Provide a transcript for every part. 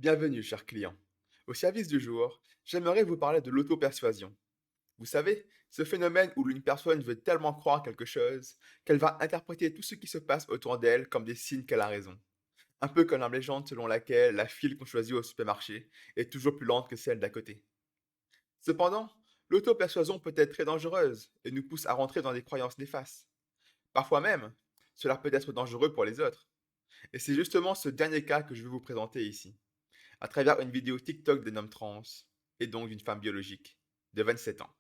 Bienvenue, cher client. Au service du jour, j'aimerais vous parler de l'auto-persuasion. Vous savez, ce phénomène où une personne veut tellement croire quelque chose qu'elle va interpréter tout ce qui se passe autour d'elle comme des signes qu'elle a raison. Un peu comme la légende selon laquelle la file qu'on choisit au supermarché est toujours plus lente que celle d'à côté. Cependant, l'auto-persuasion peut être très dangereuse et nous pousse à rentrer dans des croyances néfastes. Parfois même, cela peut être dangereux pour les autres. Et c'est justement ce dernier cas que je vais vous présenter ici, à travers une vidéo TikTok d'un homme trans, et donc d'une femme biologique, de 27 ans.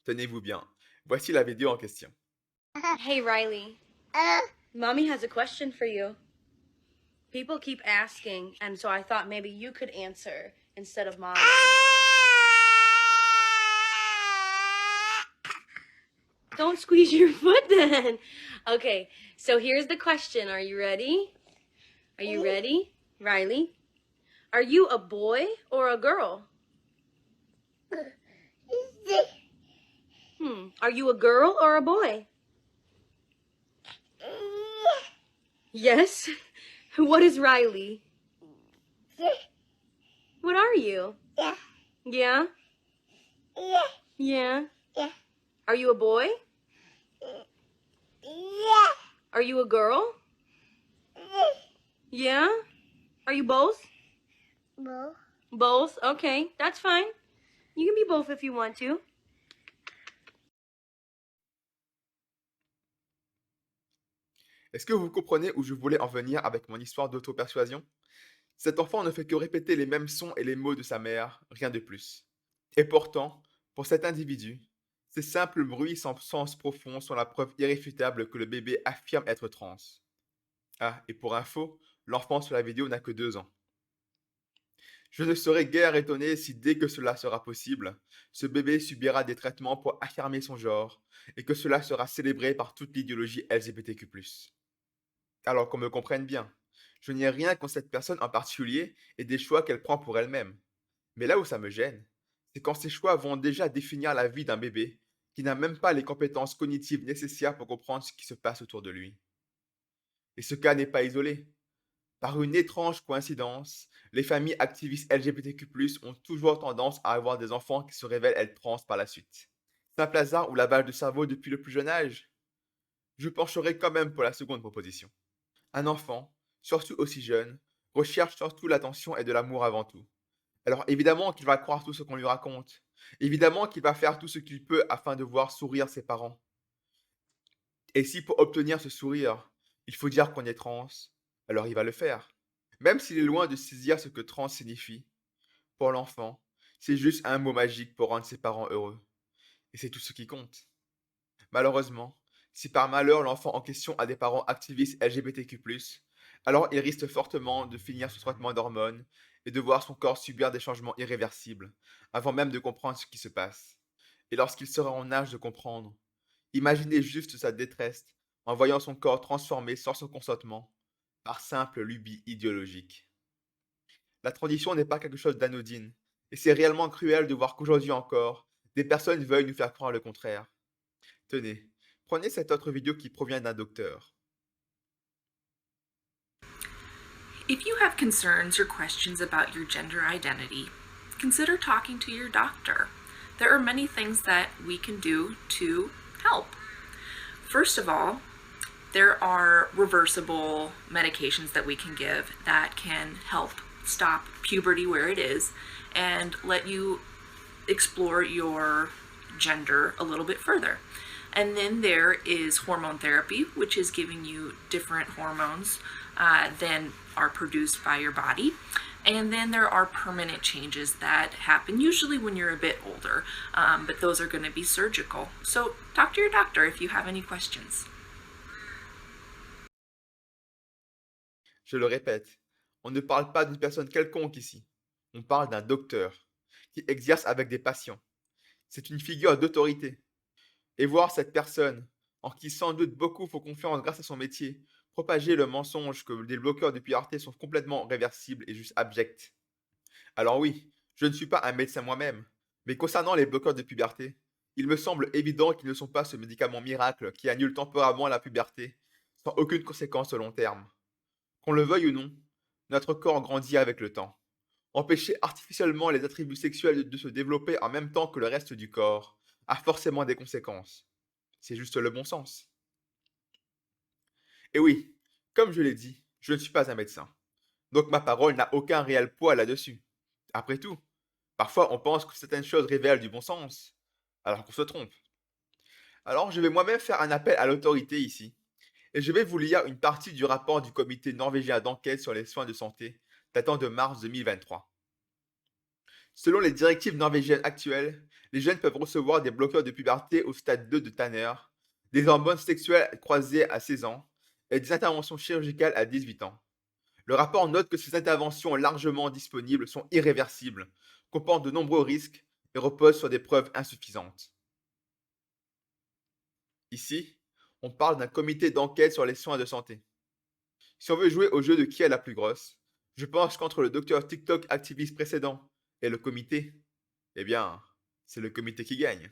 Tenez-vous bien, voici la vidéo en question. Hey, Riley. Mommy has a question for you. People keep asking, and so I thought maybe you could answer instead of mommy. Don't squeeze your foot then. Okay, so here's the question. Are you ready? Are you ready, Riley? Are you a boy or a girl? Are you a girl or a boy? Yes. What is Riley? What are you? Yeah? Yeah? Are you a boy? Are you a girl? Yeah? Are you both? Both? Okay, that's fine. You can be both if you want to. Est-ce que vous comprenez où je voulais en venir avec mon histoire d'auto-persuasion? Cet enfant ne fait que répéter les mêmes sons et les mots de sa mère, rien de plus. Et pourtant, pour cet individu, ces simples bruits sans sens profond sont la preuve irréfutable que le bébé affirme être trans. Ah, et pour info, l'enfant sur la vidéo n'a que 2 ans. Je ne serais guère étonné si dès que cela sera possible, ce bébé subira des traitements pour affirmer son genre, et que cela sera célébré par toute l'idéologie LGBTQ+. Alors qu'on me comprenne bien, je n'ai rien contre cette personne en particulier et des choix qu'elle prend pour elle-même. Mais là où ça me gêne, c'est quand ces choix vont déjà définir la vie d'un bébé qui n'a même pas les compétences cognitives nécessaires pour comprendre ce qui se passe autour de lui. Et ce cas n'est pas isolé. Par une étrange coïncidence, les familles activistes LGBTQ+, ont toujours tendance à avoir des enfants qui se révèlent être trans par la suite. Simple hasard ou lavage de cerveau depuis le plus jeune âge? Je pencherai quand même pour la seconde proposition. Un enfant, surtout aussi jeune, recherche surtout l'attention et de l'amour avant tout. Alors évidemment qu'il va croire tout ce qu'on lui raconte. Évidemment qu'il va faire tout ce qu'il peut afin de voir sourire ses parents. Et si pour obtenir ce sourire, il faut dire qu'on est trans, alors il va le faire. Même s'il est loin de saisir ce que trans signifie, pour l'enfant, c'est juste un mot magique pour rendre ses parents heureux. Et c'est tout ce qui compte. Malheureusement, si par malheur l'enfant en question a des parents activistes LGBTQ+, alors il risque fortement de finir sous traitement d'hormones et de voir son corps subir des changements irréversibles, avant même de comprendre ce qui se passe. Et lorsqu'il sera en âge de comprendre, imaginez juste sa détresse en voyant son corps transformé sans son consentement, par simple lubie idéologique. La transition n'est pas quelque chose d'anodine, et c'est réellement cruel de voir qu'aujourd'hui encore, des personnes veuillent nous faire croire le contraire. Tenez, prenez cette autre vidéo qui provient d'un docteur. If you have concerns or questions about your gender identity, consider talking to your doctor. There are many things that we can do to help. First of all, there are reversible medications that we can give that can help stop puberty where it is and let you explore your gender a little bit further. And then there is hormone therapy, which is giving you different hormones than are produced by your body. And then there are permanent changes that happen usually when you're a bit older, but those are going to be surgical. So talk to your doctor if you have any questions. Je le répète, on ne parle pas d'une personne quelconque ici. On parle d'un docteur qui exerce avec des patients. C'est une figure d'autorité. Et voir cette personne, en qui sans doute beaucoup font confiance grâce à son métier, propager le mensonge que les bloqueurs de puberté sont complètement réversibles et juste abjects. Alors oui, je ne suis pas un médecin moi-même, mais concernant les bloqueurs de puberté, il me semble évident qu'ils ne sont pas ce médicament miracle qui annule temporairement la puberté, sans aucune conséquence au long terme. Qu'on le veuille ou non, Notre corps grandit avec le temps. Empêcher artificiellement les attributs sexuels de se développer en même temps que le reste du corps a forcément des conséquences. C'est juste le bon sens. Et oui, comme je l'ai dit, je ne suis pas un médecin. Donc ma parole n'a aucun réel poids là-dessus. Après tout, parfois on pense que certaines choses révèlent du bon sens, alors qu'on se trompe. Alors je vais moi-même faire un appel à l'autorité ici, et je vais vous lire une partie du rapport du comité norvégien d'enquête sur les soins de santé datant de mars 2023. Selon les directives norvégiennes actuelles, les jeunes peuvent recevoir des bloqueurs de puberté au stade 2 de Tanner, des hormones sexuelles croisées à 16 ans et des interventions chirurgicales à 18 ans. Le rapport note que ces interventions largement disponibles sont irréversibles, comportent de nombreux risques et reposent sur des preuves insuffisantes. Ici, on parle d'un comité d'enquête sur les soins de santé. Si on veut jouer au jeu de qui est la plus grosse, je pense qu'entre le docteur TikTok activiste précédent et le comité, eh bien, c'est le comité qui gagne.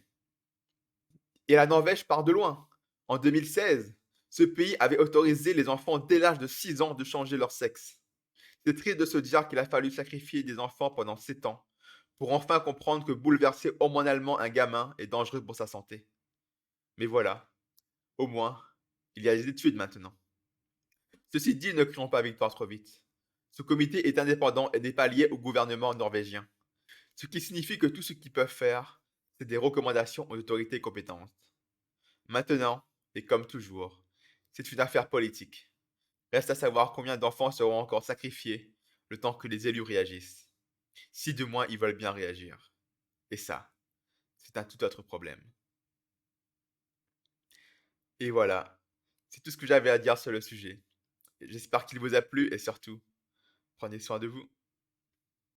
Et la Norvège part de loin. En 2016, ce pays avait autorisé les enfants dès l'âge de 6 ans de changer leur sexe. C'est triste de se dire qu'il a fallu sacrifier des enfants pendant 7 ans pour enfin comprendre que bouleverser hormonalement un gamin est dangereux pour sa santé. Mais voilà, au moins, il y a des études maintenant. Ceci dit, ne crions pas victoire trop vite. Ce comité est indépendant et n'est pas lié au gouvernement norvégien, ce qui signifie que tout ce qu'ils peuvent faire, c'est des recommandations aux autorités compétentes. Maintenant, et comme toujours, c'est une affaire politique. Reste à savoir combien d'enfants seront encore sacrifiés le temps que les élus réagissent. Si du moins ils veulent bien réagir. Et ça, c'est un tout autre problème. Et voilà, c'est tout ce que j'avais à dire sur le sujet. J'espère qu'il vous a plu et surtout, prenez soin de vous.